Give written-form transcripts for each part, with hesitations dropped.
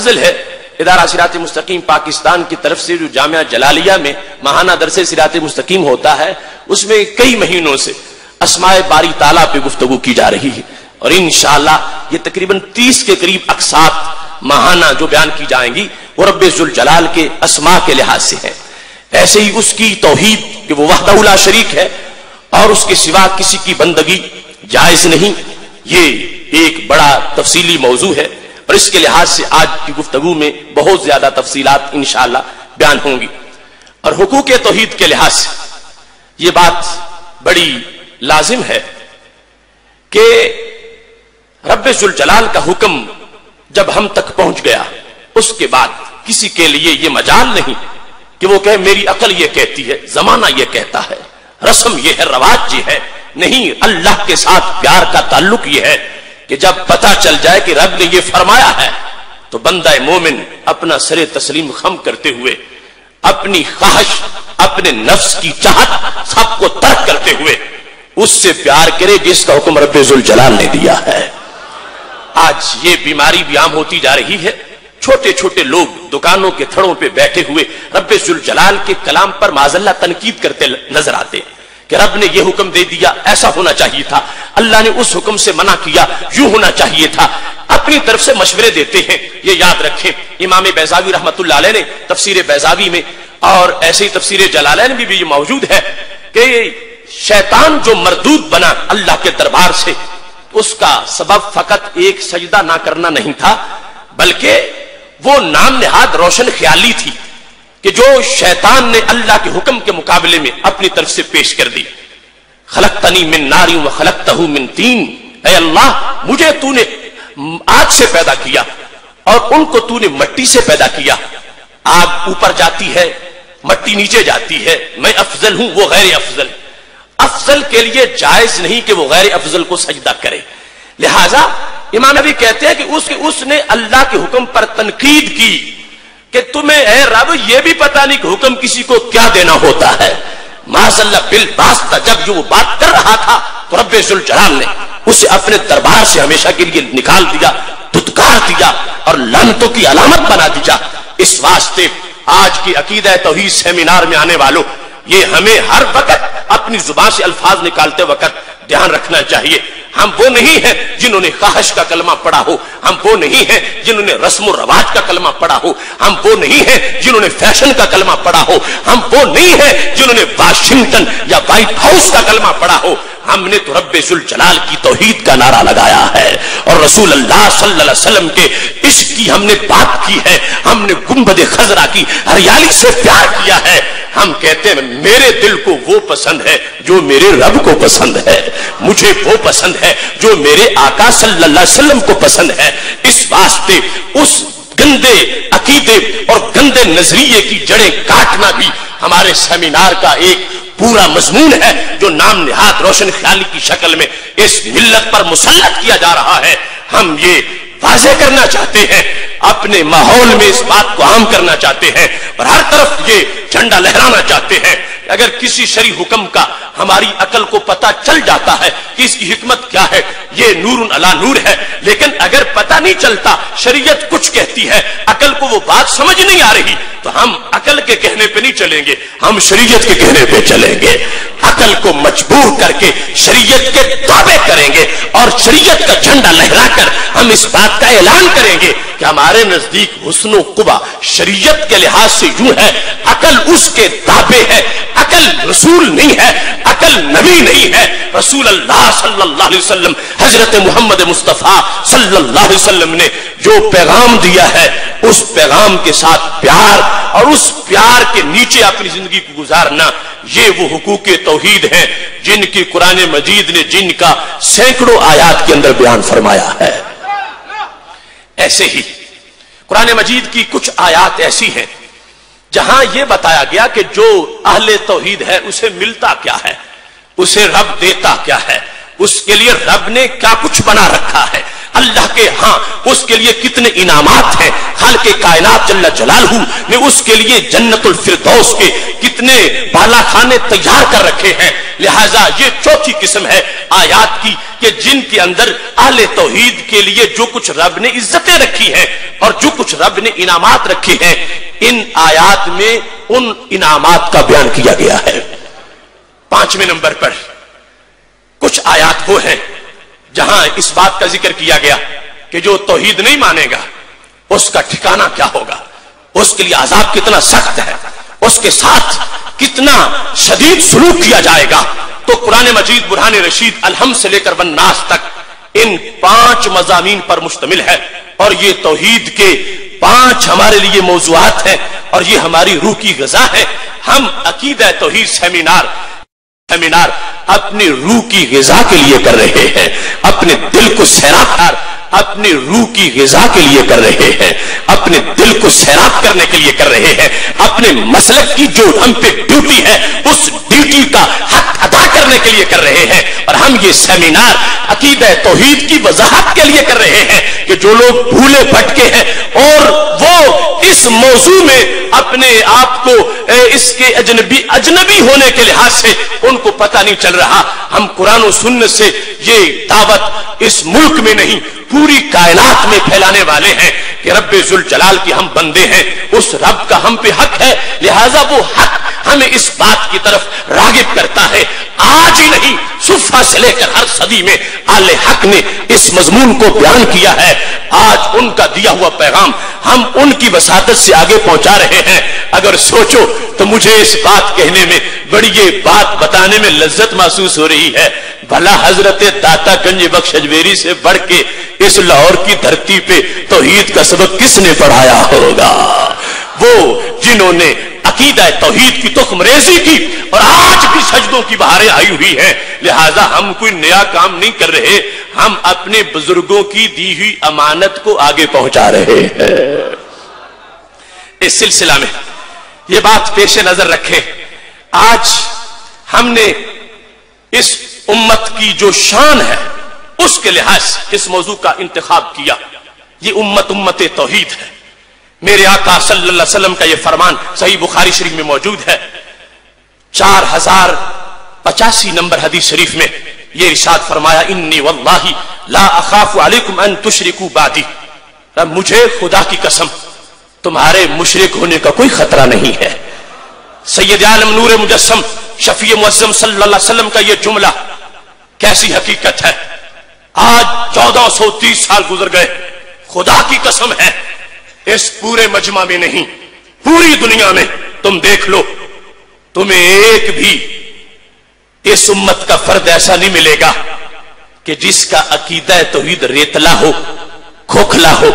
نازل ہے ادارہ صراط مستقیم پاکستان کی طرف سے، جو جامعہ جلالیہ میں ماہانہ درس صراط مستقیم ہوتا ہے، اس میں کئی مہینوں سے اسماء باری تعالیٰ پہ گفتگو کی جا رہی ہے، اور انشاءاللہ یہ تقریباً 30 کے قریب اقساط ماہانہ جو بیان کی جائیں گی وہ رب ذوالجلال کے اسماء کے لحاظ سے ہے۔ ایسے ہی اس کی توحید کہ وہ وحدہ لا شریک ہے اور اس کے سوا کسی کی بندگی جائز نہیں، یہ ایک بڑا تفصیلی موضوع ہے، اور اس کے لحاظ سے آج کی گفتگو میں بہت زیادہ تفصیلات انشاءاللہ بیان ہوں گی۔ اور حقوق توحید کے لحاظ سے یہ بات بڑی لازم ہے کہ رب ذوالجلال کا حکم جب ہم تک پہنچ گیا، اس کے بعد کسی کے لیے یہ مجال نہیں کہ وہ کہے میری عقل یہ کہتی ہے، زمانہ یہ کہتا ہے، رسم یہ ہے، رواج یہ ہے۔ نہیں، اللہ کے ساتھ پیار کا تعلق یہ ہے کہ جب پتہ چل جائے کہ رب نے یہ فرمایا ہے تو بندہ مومن اپنا سر تسلیم خم کرتے ہوئے، اپنی خواہش، اپنے نفس کی چاہت سب کو ترک کرتے ہوئے اس سے پیار کرے جس کا حکم رب ذوالجلال نے دیا ہے۔ آج یہ بیماری بھی عام ہوتی جا رہی ہے، چھوٹے چھوٹے لوگ دکانوں کے تھڑوں پہ بیٹھے ہوئے رب ذوالجلال کے کلام پر معاذاللہ تنقید کرتے نظر آتے ہیں کہ رب نے یہ حکم دے دیا، ایسا ہونا چاہیے تھا، اللہ نے اس حکم سے منع کیا، یوں ہونا چاہیے تھا، اپنی طرف سے مشورے دیتے ہیں۔ یہ یاد رکھیں، امام بیضاوی رحمۃ اللہ علیہ نے تفسیر بیضاوی میں اور ایسے ہی تفسیر جلالین میں بھی یہ موجود ہے کہ شیطان جو مردود بنا اللہ کے دربار سے، اس کا سبب فقط ایک سجدہ نہ کرنا نہیں تھا، بلکہ وہ نام نہاد روشن خیالی تھی کہ جو شیطان نے اللہ کے حکم کے مقابلے میں اپنی طرف سے پیش کر دی۔ خلقتنی من نار و خلقتہ من طین، اے اللہ مجھے تو نے آگ سے پیدا کیا اور ان کو تو نے مٹی سے پیدا کیا، آگ اوپر جاتی ہے، مٹی نیچے جاتی ہے، میں افضل ہوں، وہ غیر افضل، افضل کے لیے جائز نہیں کہ وہ غیر افضل کو سجدہ کرے۔ لہذا امام نبی کہتے ہیں کہ اس نے اللہ کے حکم پر تنقید کی کہ تمہیں اے رب یہ بھی پتہ نہیں کہ حکم کسی کو کیا دینا ہوتا ہے۔ معاذ اللہ بالواسطہ جب جو وہ بات کر رہا تھا تو رب ذوالجلال نے اسے اپنے دربار سے ہمیشہ کے لیے نکال دیا، دھتکار دیا اور لعنتوں کی علامت بنا دیا۔ اس واسطے آج کی عقیدہ توحید سیمینار میں آنے والوں، یہ ہمیں ہر وقت اپنی زبان سے الفاظ نکالتے وقت دھیان رکھنا چاہیے۔ ہم وہ نہیں ہیں جنہوں نے خواہش کا کلمہ پڑھا ہو، ہم وہ نہیں ہیں جنہوں نے رسم و رواج کا کلمہ پڑھا ہو، ہم وہ نہیں ہیں جنہوں نے فیشن کا کلمہ پڑھا ہو، ہم وہ نہیں ہیں جنہوں نے واشنگٹن یا وائٹ ہاؤس کا کلمہ پڑھا ہو۔ ہم نے تو رب ذوالجلال کی توحید کا نعرہ لگایا ہے اور رسول اللہ صلی اللہ علیہ وسلم کے عشق کی ہم نے بات کی ہے، ہم نے گنبد خضرا کی ہریالی سے پیار کیا ہے۔ ہم کہتے ہیں میرے دل کو وہ پسند ہے جو میرے رب کو پسند ہے، مجھے وہ پسند ہے جو میرے آقا صلی اللہ علیہ وسلم کو پسند ہے۔ اس واسطے اس گندے عقیدے اور گندے نظریے کی جڑیں کاٹنا بھی ہمارے سیمینار کا ایک پورا مضمون ہے جو نام نہاد روشن خیالی کی شکل میں اس ملت پر مسلط کیا جا رہا ہے۔ ہم یہ واضح کرنا چاہتے ہیں، اپنے ماحول میں اس بات کو عام کرنا چاہتے ہیں اور ہر طرف یہ جھنڈا لہرانا چاہتے ہیں۔ اگر کسی شرعی حکم کا ہماری عقل کو پتہ چل جاتا ہے کہ اس کی حکمت کیا ہے، یہ نور علی نور ہے، لیکن اگر پتہ نہیں چلتا، شریعت کچھ کہتی ہے، عقل کو وہ بات سمجھ نہیں آ رہی، تو ہم عقل کے کہنے پہ نہیں چلیں گے، ہم شریعت کے کہنے پہ چلیں گے۔ عقل کو مجبور کر کے شریعت کے تابع کریں گے اور شریعت کا جھنڈا لہرا کر ہم اس بات کا اعلان کریں گے کہ ہمارے نزدیک حسن و قبا شریعت کے لحاظ سے یوں ہے، عقل اس کے تابع ہے، عقل رسول نہیں ہے، عقل نبی نہیں ہے۔ رسول اللہ صلی اللہ علیہ وسلم، حضرت محمد مصطفیٰ صلی اللہ علیہ وسلم نے جو پیغام دیا ہے، اس پیغام کے ساتھ پیار اور اس پیار کے نیچے اپنی زندگی کو گزارنا، یہ وہ حقوق توحید ہیں جن کی قرآن مجید نے جن کا سینکڑوں آیات کے اندر بیان فرمایا ہے۔ ایسے ہی قرآن مجید کی کچھ آیات ایسی ہیں جہاں یہ بتایا گیا کہ جو اہل توحید ہے اسے ملتا کیا ہے، اسے رب دیتا کیا ہے، اس کے لیے رب نے کیا کچھ بنا رکھا ہے، اللہ کے ہاں اس کے لیے کتنے انعامات ہیں، خالق کائنات جل جلالہ نے اس کے لیے جنت الفردوس کے کتنے بالا خانے تیار کر رکھے ہیں۔ لہذا یہ چوتھی قسم ہے آیات کی کہ جن کے اندر اہل توحید کے لیے جو کچھ رب نے عزتیں رکھی ہیں اور جو کچھ رب نے انعامات رکھے ہیں، ان آیات میں ان انعامات کا بیان کیا گیا ہے۔ پانچویں نمبر پر کچھ آیات وہ ہیں جہاں اس بات کا ذکر کیا گیا کہ جو توحید نہیں مانے گا اس کا ٹھکانہ کیا ہوگا، اس کے لیے عذاب کتنا سخت ہے، اس کے ساتھ کتنا شدید سلوک کیا جائے گا۔ تو قرآن مجید برہان رشید الحمد سے لے کر والناس تک ان 5 مضامین پر مشتمل ہے، اور یہ توحید کے 5 ہمارے لیے موضوعات ہیں اور یہ ہماری روح کی غذا ہے۔ ہم عقیدہ توحید سیمینار اپنی روح کی غذا کے لیے کر رہے ہیں، اپنے دل کو سیراب اپنی روح کی غذا کے لیے کر رہے ہیں، اپنے دل کو سیراب کرنے کے لیے کر رہے ہیں، اپنے مسلک کی جو ہم پہ ڈیوٹی ہے اس ڈیوٹی کا حق ادا کرنے کے لیے کر رہے ہیں۔ اور ہم یہ سیمینار عقیدہ توحید کی وضاحت کے لیے کر رہے ہیں کہ جو لوگ بھولے بھٹکے ہیں اور وہ اس موضوع میں اپنے آپ کو اس کے اجنبی ہونے کے لحاظ سے ان کو پتہ نہیں چل رہا، ہم قرآن و سنت سے یہ دعوت اس ملک میں نہیں پوری کائنات میں پھیلانے والے ہیں کہ رب ذوالجلال کی ہم بندے ہیں، اس رب کا ہم پہ حق ہے، لہذا وہ حق ہمیں اس بات کی طرف راغب کرتا ہے۔ آج ہی نہیں، صفحہ سے لے کر ہر صدی میں اہل حق نے اس مضمون کو بیان کیا ہے۔ آج ان کا دیا ہوا پیغام ہم ان کی وساطت سے آگے پہنچا رہے ہیں۔ اگر سوچو تو مجھے اس بات کہنے میں، بڑی یہ بات بتانے میں لذت محسوس ہو رہی ہے، بھلا حضرت داتا گنج بخش اجمیری سے بڑھ کے اس لاہور کی دھرتی پہ توحید کا سبق کس نے پڑھایا ہوگا؟ وہ جنہوں نے عقیدہ توحید کی تخم ریزی کی اور آج بھی سجدوں کی بہاریں آئی ہوئی ہیں۔ لہذا ہم کوئی نیا کام نہیں کر رہے، ہم اپنے بزرگوں کی دی ہوئی امانت کو آگے پہنچا رہے ہیں۔ اس سلسلہ میں یہ بات پیش نظر رکھیں، آج ہم نے اس امت کی جو شان ہے اس کے لحاظ اس موضوع کا انتخاب کیا۔ یہ امت توحید ہے۔ میرے آقا صلی اللہ علیہ وسلم کا یہ فرمان صحیح بخاری شریف میں موجود ہے، 4085 نمبر حدیث شریف میں یہ ارشاد فرمایا، انی واللہ لا اخاف علیکم ان تشرکوا بعدی، مجھے خدا کی قسم تمہارے مشرک ہونے کا کوئی خطرہ نہیں ہے۔ سید عالم نور مجسم شفیع معظم صلی اللہ علیہ وسلم کا یہ جملہ کیسی حقیقت ہے۔ آج 1430 سال گزر گئے، خدا کی قسم ہے اس پورے مجمع میں نہیں، پوری دنیا میں تم دیکھ لو، تمہیں ایک بھی اس امت کا فرد ایسا نہیں ملے گا کہ جس کا عقیدہ توحید ریتلا ہو، کھوکھلا ہو،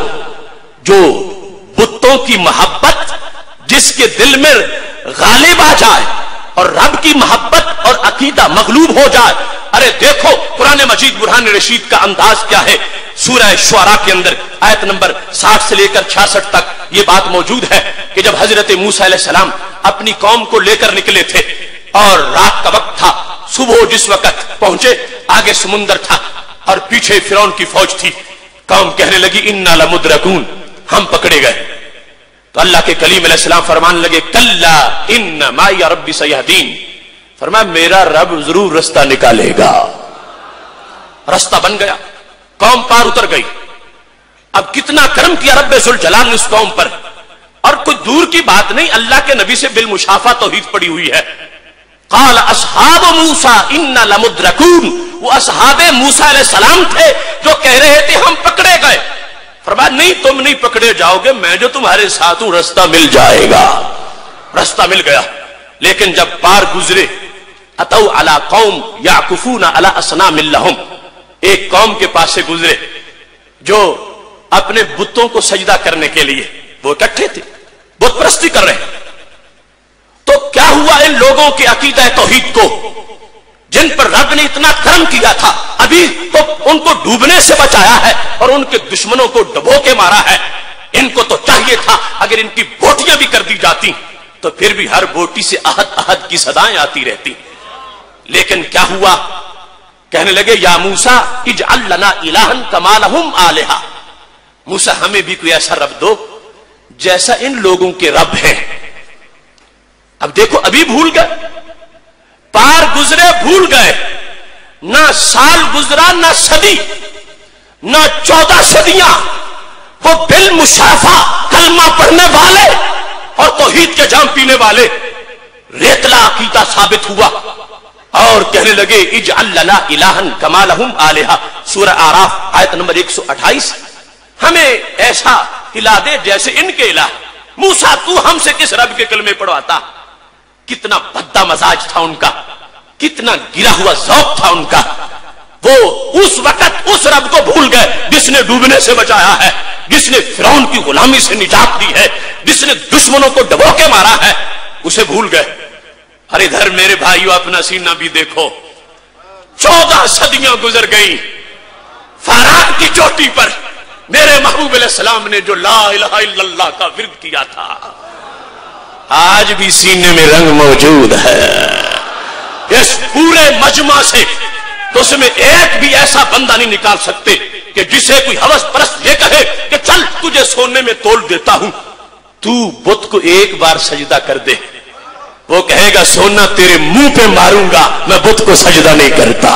جو بتوں کی محبت جس کے دل میں غالب آ جائے اور رب کی محبت اور عقیدہ مغلوب ہو جائے۔ ارے دیکھو قرآن مجید برہان رشید کا انداز کیا ہے، سورہ شعراء کے اندر آیت نمبر 60 سے لے کر 66 تک یہ بات موجود ہے کہ جب حضرت موسیٰ علیہ السلام اپنی قوم کو لے کر نکلے تھے اور رات کا وقت تھا، صبح جس وقت پہنچے آگے سمندر تھا اور پیچھے فرعون کی فوج تھی، قوم کہنے لگی انا لمدرکون، ہم پکڑے گئے۔ تو اللہ کے کلیم علیہ السلام فرمان لگے کلا ان معی ربی سیہدین، فرمایا میرا رب ضرور رستہ نکالے گا۔ رستہ بن گیا، قوم پار اتر گئی۔ اب کتنا کرم کیا رب ذوالجلال نے اس قوم پر، اور کوئی دور کی بات نہیں، اللہ کے نبی سے بالمشافہ توحید پڑی ہوئی ہے۔ قال اصحاب موسیٰ انا لمدرکون، وہ اصحاب موسیٰ علیہ السلام تھے جو کہہ رہے تھے ہم پکڑے گئے۔ فرمایا نہیں تم نہیں پکڑے جاؤ گے، میں جو تمہارے ساتھ ہوں، رستہ مل جائے گا۔ رستہ مل گیا، لیکن جب پار گزرے اتو علی قوم یعکفون علی اصنام لہم، ایک قوم کے پاس سے گزرے جو اپنے بتوں کو سجدہ کرنے کے لیے وہ اکٹھے تھے، بت پرستی کر رہے۔ تو کیا ہوا ان لوگوں کے عقیدہ توحید کو جن پر رب نے اتنا کرم کیا تھا، ابھی تو ان کو ڈوبنے سے بچایا ہے اور ان کے دشمنوں کو ڈبو کے مارا ہے۔ ان کو تو چاہیے تھا اگر ان کی بوٹیاں بھی کر دی جاتی تو پھر بھی ہر بوٹی سے احد احد کی صدائیں آتی رہتی، لیکن کیا ہوا؟ کہنے لگے یا موسیٰ اجعل لنا الہا کما لہم آلہہ، موسیٰ ہمیں بھی کوئی ایسا رب دو جیسا ان لوگوں کے رب ہیں۔ اب دیکھو ابھی بھول گئے، بار گزرے بھول گئے، نہ سال گزرا نہ صدی نہ 14 صدیاں، وہ بالمشافہ کلمہ پڑھنے والے اور توحید کے جام پینے والے ریتلا عقیدہ ثابت ہوا اور کہنے لگے اجعل لنا الہن کما لہم آلہہ، سورہ اعراف آیت نمبر 128، ہمیں ایسا الہ دے جیسے ان کے الہ۔ موسیٰ تو ہم سے کس رب کے کلمے پڑھواتا؟ کتنا بھدا مزاج تھا ان کا، کتنا گرا ہوا ذوق تھا ان کا۔ وہ اس وقت اس رب کو بھول گئے جس نے ڈوبنے سے بچایا ہے، جس نے فرعون کی غلامی سے نجات دی ہے، جس نے دشمنوں کو ڈبو کے مارا ہے، اسے بھول گئے۔ اور ادھر میرے بھائیو اپنا سینہ بھی دیکھو، 14 صدیاں گزر گئی، فارات کی چوٹی پر میرے محبوب علیہ السلام نے جو لا الہ الا اللہ کا ورد کیا تھا، آج بھی سینے میں رنگ موجود ہے۔ اس پورے مجمع سے تو اس میں ایک بھی ایسا بندہ نہیں نکال سکتے کہ جسے کوئی ہوس پرست یہ کہے کہ چل تجھے سونے میں تول دیتا ہوں، تو بت کو ایک بار سجدہ کر دے، وہ کہے گا سونا تیرے منہ پہ ماروں گا، میں بت کو سجدہ نہیں کرتا۔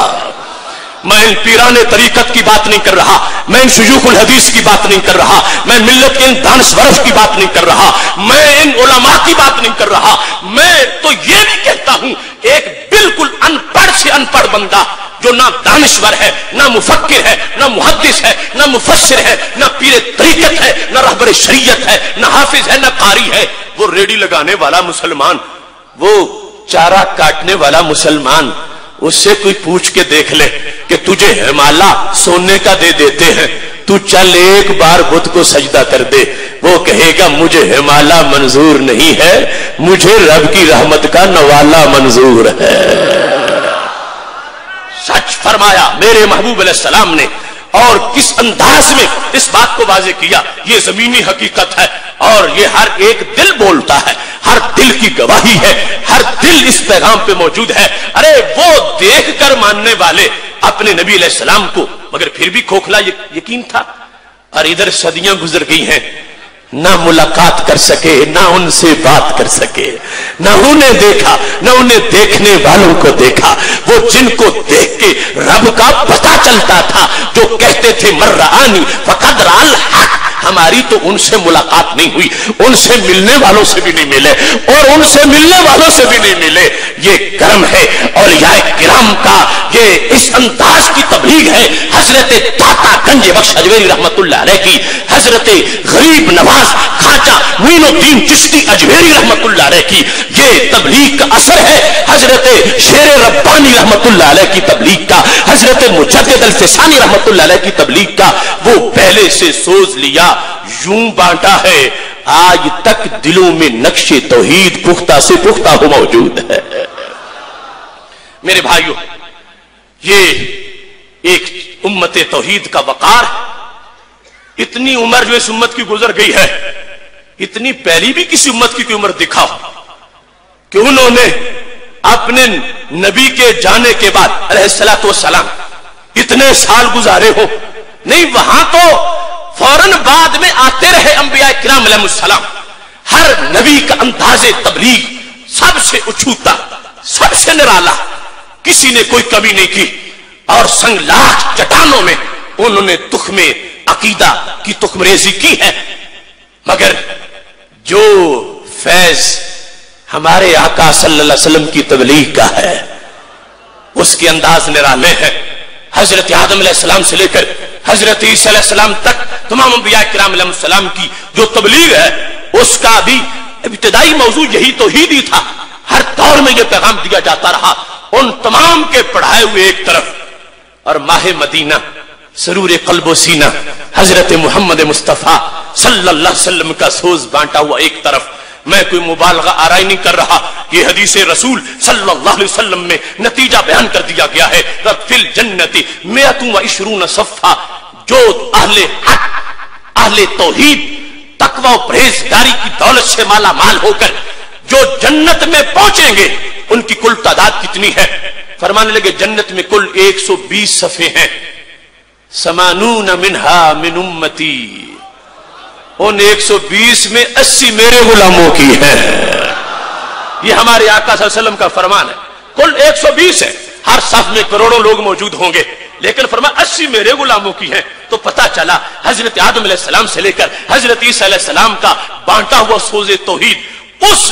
میں ان پیران طریقت کی بات نہیں کر رہا، میں ان شیوخ الحدیث کی بات نہیں کر رہا، میں ملت کے ان دانشوروں کی بات نہیں کر رہا، میں ان علماء کی بات نہیں کر رہا، میں تو یہ بھی کہتا ہوں ایک بالکل ان پڑھ سے ان پڑھ بندہ جو نہ دانشور ہے، نہ مفکر ہے، نہ محدث ہے، نہ مفسر ہے، نہ پیر طریقت ہے، نہ رہبر شریعت ہے، نہ حافظ ہے، نہ قاری ہے، وہ ریڈی لگانے والا مسلمان، وہ چارہ کاٹنے والا مسلمان، اس سے کوئی پوچھ کے دیکھ لے کہ تجھے ہمالا سونے کا دے دیتے ہیں، تو چل ایک بار بت کو سجدہ کر دے، وہ کہے گا مجھے ہمالا منظور نہیں ہے، مجھے رب کی رحمت کا نوالا منظور ہے۔ سچ فرمایا میرے محبوب علیہ السلام نے، اور کس انداز میں اس بات کو واضح کیا، یہ زمینی حقیقت ہے اور یہ ہر ایک دل بولتا ہے، ہر دل کی گواہی ہے، ہر دل اس پیغام پہ موجود ہے۔ ارے وہ دیکھ کر ماننے والے اپنے نبی علیہ السلام کو، مگر پھر بھی کھوکھلا یقین تھا، اور ادھر صدیاں گزر گئی ہیں، نہ ملاقات کر سکے، نہ ان سے بات کر سکے، نہ انہیں دیکھا، نہ انہیں دیکھنے والوں کو دیکھا۔ وہ جن کو دیکھ کے رب کا پتہ چلتا تھا، جو کہتے تھے من رآنی فقد رأى الحق، ہماری تو ان سے ملاقات نہیں ہوئی، ان سے ملنے والوں سے بھی نہیں ملے، اور ان سے ملنے والوں سے بھی نہیں ملے۔ یہ کرم ہے اولیاء کرام کا، یہ اس انداز کی تبلیغ ہے حضرت داتا گنج بخش اجمیری رحمت اللہ علیہ کی، حضرت غریب نواز خواجہ معین الدین چشتی اجمیری رحمت اللہ علیہ کی، یہ تبلیغ کا اثر ہے حضرت شیر ربانی رحمت اللہ علیہ کی تبلیغ کا، حضرت مجدد الفسانی رحمت اللہ علیہ کی تبلیغ کا۔ وہ پہلے سے سوز لیا، یوں بانٹا ہے، آج تک دلوں میں نقش توحید پختہ سے پختہ ہو موجود ہے۔ میرے بھائیوں، یہ ایک امت توحید کا وقار ہے۔ اتنی عمر جو اس امت کی گزر گئی ہے، اتنی پہلی بھی کسی امت کی کوئی عمر دکھاؤ کہ انہوں نے اپنے نبی کے جانے کے بعد علیہ الصلوۃ والسلام اتنے سال گزارے ہو، نہیں، وہاں تو فوراً بعد میں آتے رہے انبیاء کرام علیہ السلام۔ ہر نبی کا انداز تبلیغ سب سے اچھوتا، سب سے نرالا، کسی نے کوئی کمی نہیں کی، اور سنگ لاکھ چٹانوں میں انہوں نے تخم عقیدہ کی تخم ریزی کی ہے۔ مگر جو فیض ہمارے آقا صلی اللہ علیہ وسلم کی تبلیغ کا ہے، اس کے انداز نرالے ہیں۔ حضرت آدم علیہ السلام سے لے کر حضرت عیسیٰ علیہ السلام تک تمام انبیاء کرام علیہ السلام کی جو تبلیغ ہے، اس کا بھی ابتدائی موضوع یہی توحید ہی تھا۔ ہر دور میں یہ پیغام دیا جاتا رہا، ان تمام کے پڑھائے ہوئے ایک طرف، اور ماہ مدینہ سرور قلب و سینہ حضرت محمد مصطفیٰ صلی اللہ علیہ وسلم کا سوز بانٹا ہوا ایک طرف۔ میں کوئی مبالغہ آرائی نہیں کر رہا، یہ حدیث رسول صلی اللہ علیہ وسلم میں نتیجہ بیان کر دیا گیا ہے۔ رب فی الجنت 120 صفحہ، جو اہل حق، اہل توحید، تقوی و پرہیزگاری کی دولت سے مالا مال ہو کر جو جنت میں پہنچیں گے، ان کی کل تعداد کتنی ہے؟ فرمانے لگے جنت میں کل 120 صفحے ہیں، 80 منہا من امتی، ان 120 میں 80 میرے غلاموں کی ہے۔ یہ ہمارے آقا صلی اللہ علیہ وسلم کا فرمان ہے۔ کل 120 ہے، ہر صف میں کروڑوں لوگ موجود ہوں گے، لیکن فرمایا 80 میرے غلاموں کی ہیں. تو پتا چلا حضرت آدم علیہ السلام سے لے کر حضرت عیسیٰ علیہ السلام کا بانٹا ہوا سوز توحید اس